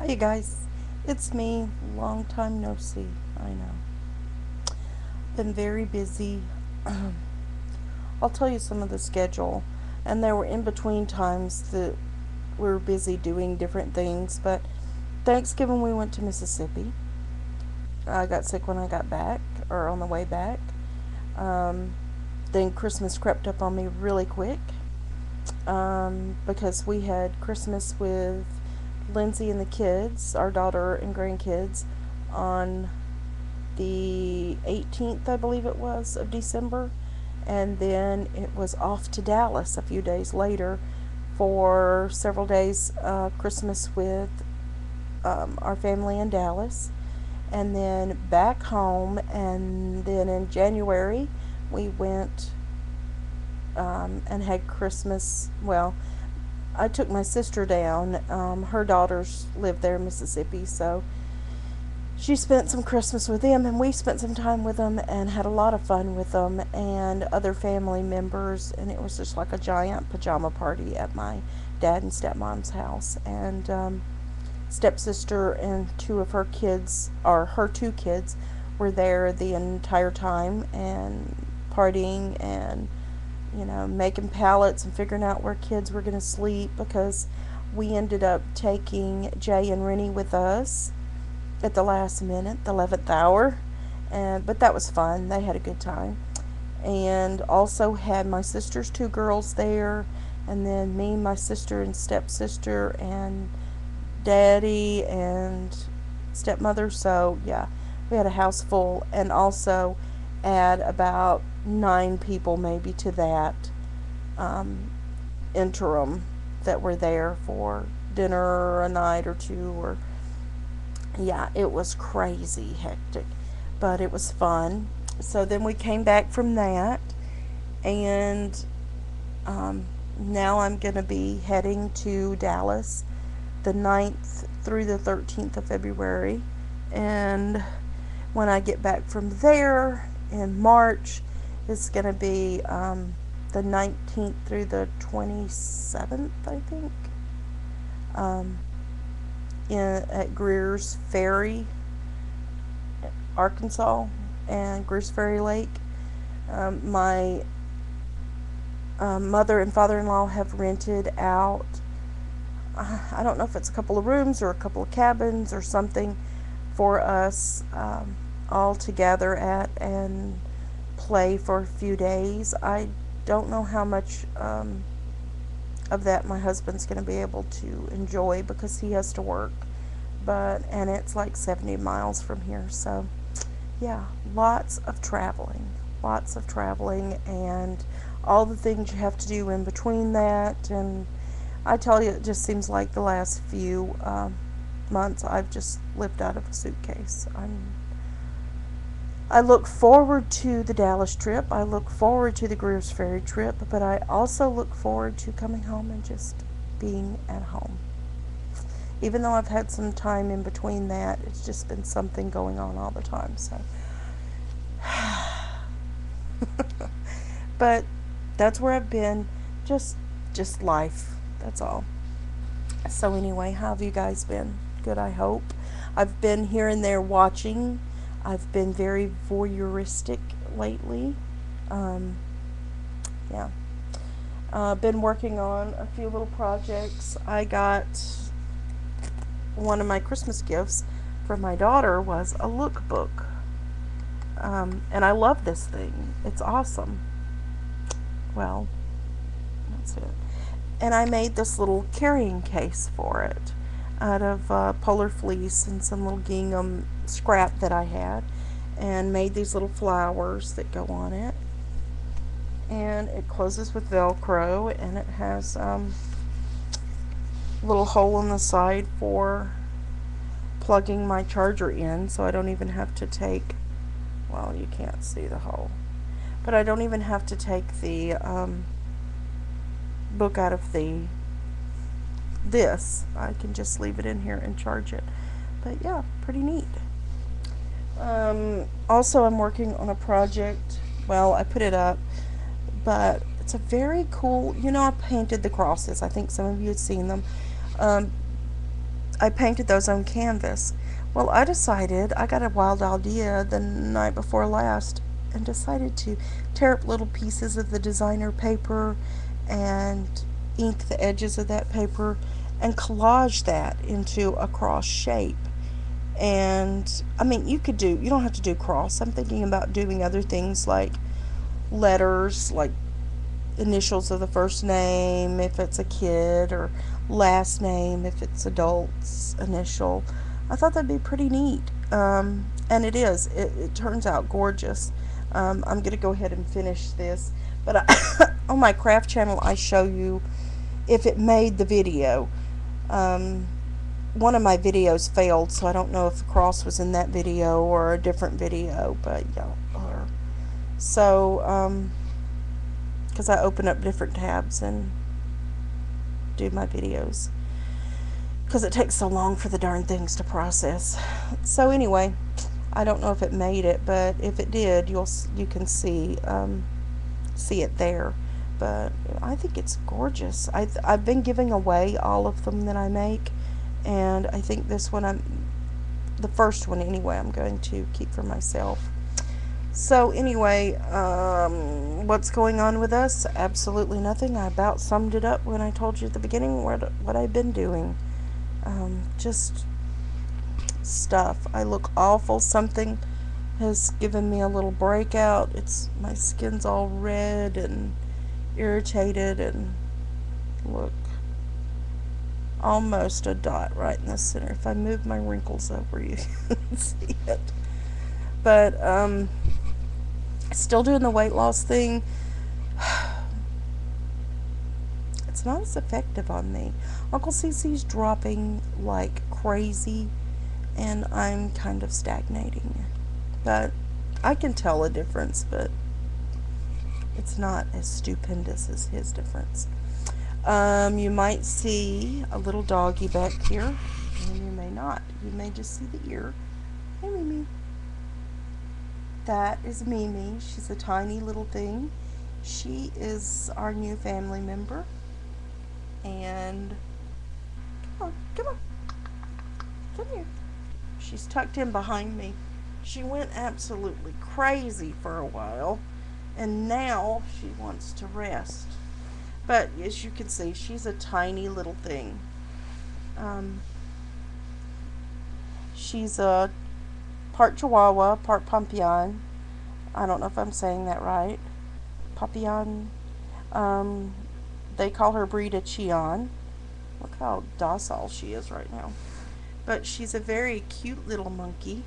Hi, you guys. It's me. Long time no see. I know. Been very busy. I'll tell you some of the schedule. And there were in between times that we were busy doing different things. But Thanksgiving, we went to Mississippi. I got sick when I got back, or on the way back. Um, then Christmas crept up on me really quick because we had Christmas with Lindsay and the kids, our daughter and grandkids, on the 18th, I believe it was, of December. And then it was off to Dallas a few days later for several days, Christmas with our family in Dallas. And then back home. And then in January, we went and had Christmas. Well, I took my sister down. Her daughters live there in Mississippi, so she spent some Christmas with them, and we spent some time with them and had a lot of fun with them and other family members. And it was just like a giant pajama party at my dad and stepmom's house. And stepsister and two of her kids, or her two kids, were there the entire time and partying and making pallets and figuring out where kids were going to sleep, because we ended up taking Jay and Rennie with us at the last minute, the 11th hour. But that was fun. They had a good time. And also had my sister's two girls there, and then me, my sister, and stepsister, and daddy, and stepmother. So, yeah, we had a house full, and also add about 9 people maybe to that um, interim that were there for dinner a night or two. Or yeah, it was crazy hectic, but it was fun. So then we came back from that, and um, now I'm going to be heading to Dallas the 9th through the 13th of February. And when I get back from there in March, it's going to be the 19th through the 27th, I think, um, at Greer's Ferry, Arkansas, and Greer's Ferry Lake. My mother and father-in-law have rented out, I don't know if it's a couple of rooms or a couple of cabins or something, for us all together at and play for a few days. I don't know how much of that my husband's going to be able to enjoy because he has to work, and it's like 70 miles from here. So yeah, lots of traveling, and all the things you have to do in between that. And I tell you, it just seems like the last few months I've just lived out of a suitcase. I look forward to the Dallas trip. I look forward to the Greers Ferry trip, but I also look forward to coming home and just being at home. Even though I've had some time in between that, it's just been something going on all the time. So, but that's where I've been. Just life. That's all. So anyway, how have you guys been? Good, I hope. I've been here and there watching. I've been very voyeuristic lately. Um, yeah. Been working on a few little projects. I got one of my Christmas gifts for my daughter was a lookbook. And I love this thing. It's awesome. Well, that's it. And I made this little carrying case for it out of polar fleece and some little gingham scrap that I had, and made these little flowers that go on it. And it closes with Velcro, and it has a little hole in the side for plugging my charger in, so I don't even have to take, well, you can't see the hole, but I don't even have to take the book out of this. I can just leave it in here and charge it. But yeah, pretty neat. Also, I'm working on a project. Well, I put it up, but it's a very cool. I painted the crosses. I think some of you had seen them. Um, I painted those on canvas. Well, I decided, I got a wild idea the night before last and decided to tear up little pieces of the designer paper and ink the edges of that paper and collage that into a cross shape. And I mean, you don't have to do cross. I'm thinking about doing other things like letters, like initials of the first name if it's a kid, or last name if it's adult's initial. I thought that'd be pretty neat. And it is. It turns out gorgeous. I'm going to go ahead and finish this. But on my craft channel, I show you if it made the video. Um, One of my videos failed, so I don't know if the cross was in that video or a different video. But yeah. So, because I open up different tabs and do my videos because it takes so long for the darn things to process. So anyway, I don't know if it made it, but if it did, you can see it there. But I think it's gorgeous. I've been giving away all of them that I make, and I think this one, the first one anyway, I'm going to keep for myself. So anyway, what's going on with us? Absolutely nothing. I about summed it up when I told you at the beginning what I've been doing. Just stuff. I look awful. Something has given me a little breakout. My skin's all red and irritated, and look, almost a dot right in the center. If I move my wrinkles over, you can see it. But still doing the weight loss thing. It's not as effective on me. Uncle CC's dropping like crazy, and I'm kind of stagnating. But I can tell a difference, but it's not as stupendous as his difference. You might see a little doggy back here, and you may not. You may just see the ear. Hey, Mimi. That is Mimi. She's a tiny little thing. She is our new family member. And come on, come here. She's tucked in behind me. She went absolutely crazy for a while, and now she wants to rest. But as you can see, she's a tiny little thing. She's a part Chihuahua, part Pompion. I don't know if I'm saying that right. Papillon. They call her breed a Chion. Look how docile she is right now. But she's a very cute little monkey.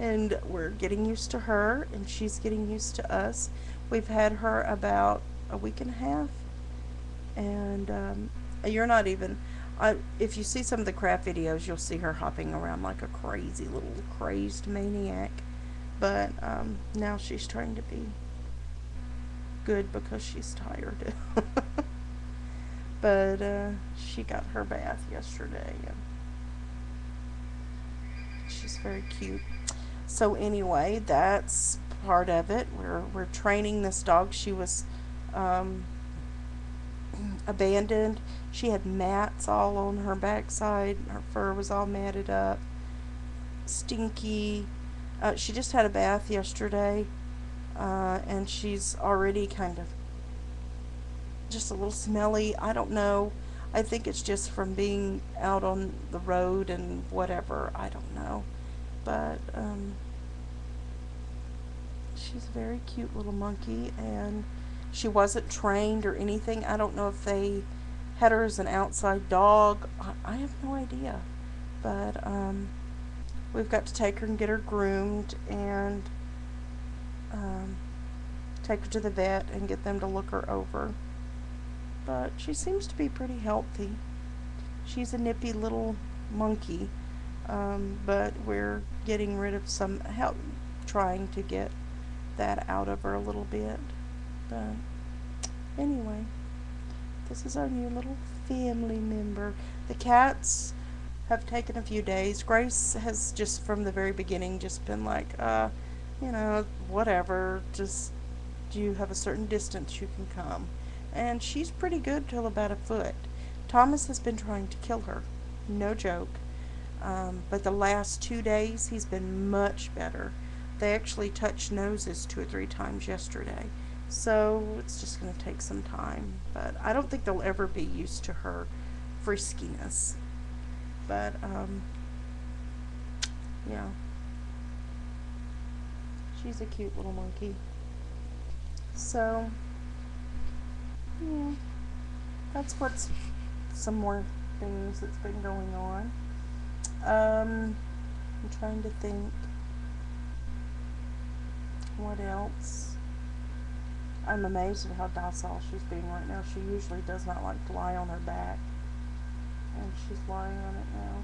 And we're getting used to her, and she's getting used to us. We've had her about a week and a half, and you're not even. If you see some of the craft videos, you'll see her hopping around like a crazy little crazed maniac. But now she's trying to be good because she's tired. But she got her bath yesterday, and she's very cute. So anyway, that's part of it. We're training this dog. She was abandoned. She had mats all on her backside. Her fur was all matted up, stinky. She just had a bath yesterday, and she's already kind of just a little smelly. I don't know. I think it's just from being out on the road and whatever. I don't know. But she's a very cute little monkey, and she wasn't trained or anything. I don't know if they had her as an outside dog. I have no idea. But we've got to take her and get her groomed, and take her to the vet and get them to look her over. But she seems to be pretty healthy. She's a nippy little monkey, but we're getting rid of some help, trying to get that out of her a little bit. But anyway, this is our new little family member. The cats have taken a few days. Grace has just from the very beginning just been like, whatever, just you have a certain distance you can come. And she's pretty good till about a foot. Thomas has been trying to kill her. No joke. But the last 2 days, he's been much better. They actually touched noses 2 or 3 times yesterday. So it's just going to take some time. But I don't think they'll ever be used to her friskiness. But, yeah. She's a cute little monkey. So, yeah. That's what's some more things that's been going on. I'm trying to think what else. I'm amazed at how docile she's being right now. She usually does not like to lie on her back, and she's lying on it now.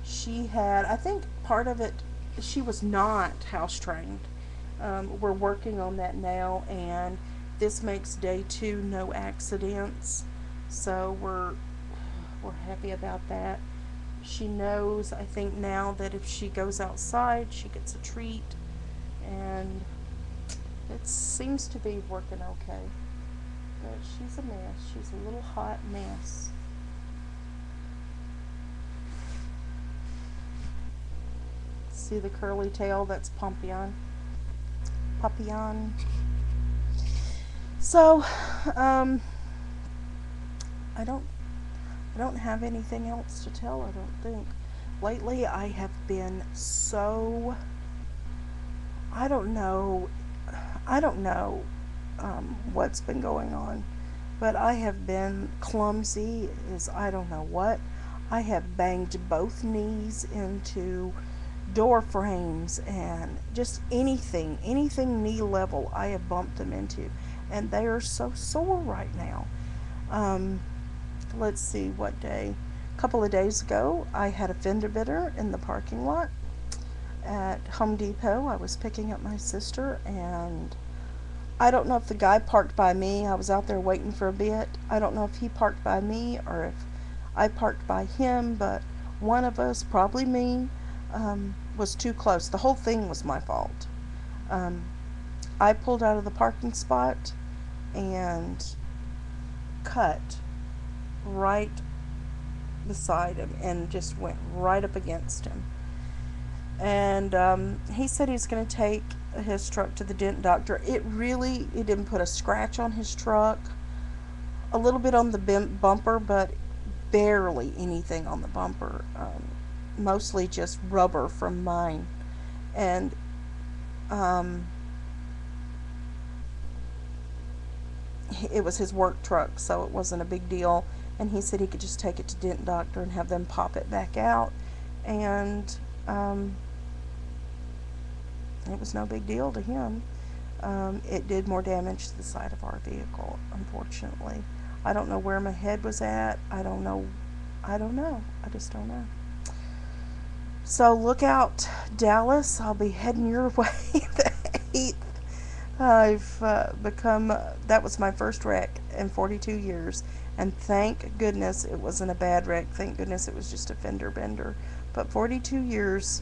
She had, I think part of it, she was not house trained. We're working on that now, and this makes day 2 no accidents. So we're happy about that. She knows, I think now, that if she goes outside, she gets a treat, and it seems to be working okay. But she's a mess. She's a little hot mess. See the curly tail? That's Pompion. Papillon. So, I don't have anything else to tell, I don't think. Lately, I have been so, I don't know, what's been going on, but I have been clumsy as I don't know what. I have banged both knees into door frames and just anything knee level, I have bumped them into, and they are so sore right now. Um, let's see what day. A couple of days ago, I had a fender bender in the parking lot at Home Depot. I was picking up my sister, and I don't know if the guy parked by me. I was out there waiting for a bit. I don't know if he parked by me or if I parked by him, but one of us, probably me, was too close. The whole thing was my fault. Um, I pulled out of the parking spot and cut right beside him and just went right up against him. And he said he's going to take his truck to the dent doctor. It didn't put a scratch on his truck, a little bit on the bumper, but barely anything on the bumper. Mostly just rubber from mine. And it was his work truck, so it wasn't a big deal. And he said he could just take it to dent doctor and have them pop it back out. And it was no big deal to him. It did more damage to the side of our vehicle, unfortunately. I don't know where my head was at. I don't know. I just don't know. So look out, Dallas. I'll be heading your way the 8th. That was my first wreck in 42 years. And thank goodness it wasn't a bad wreck. Thank goodness it was just a fender bender. But 42 years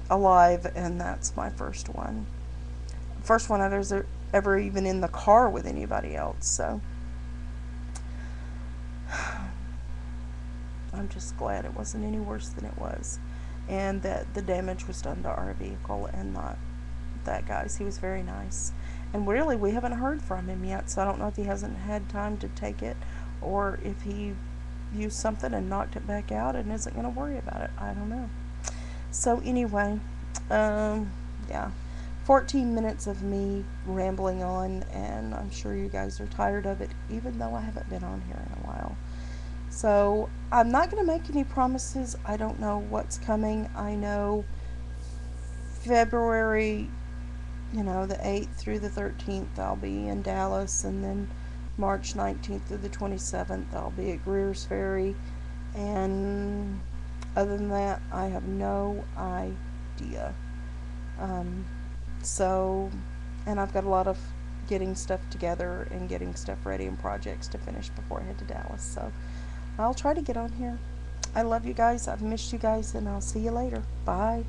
alive, and that's my first one. First one I was ever even in the car with anybody else. So I'm just glad it wasn't any worse than it was, and that the damage was done to our vehicle and not that guy's. He was very nice, and really we haven't heard from him yet, so I don't know if he hasn't had time to take it or if he used something and knocked it back out and isn't going to worry about it. I don't know. So anyway, yeah, 14 minutes of me rambling on, and I'm sure you guys are tired of it, even though I haven't been on here in a while. So I'm not going to make any promises. I don't know what's coming. I know February, the 8th through the 13th, I'll be in Dallas, and then March 19th through the 27th, I'll be at Greer's Ferry, and other than that, I have no idea. And I've got a lot of getting stuff together and getting stuff ready and projects to finish before I head to Dallas, so I'll try to get on here. I love you guys. I've missed you guys, and I'll see you later. Bye.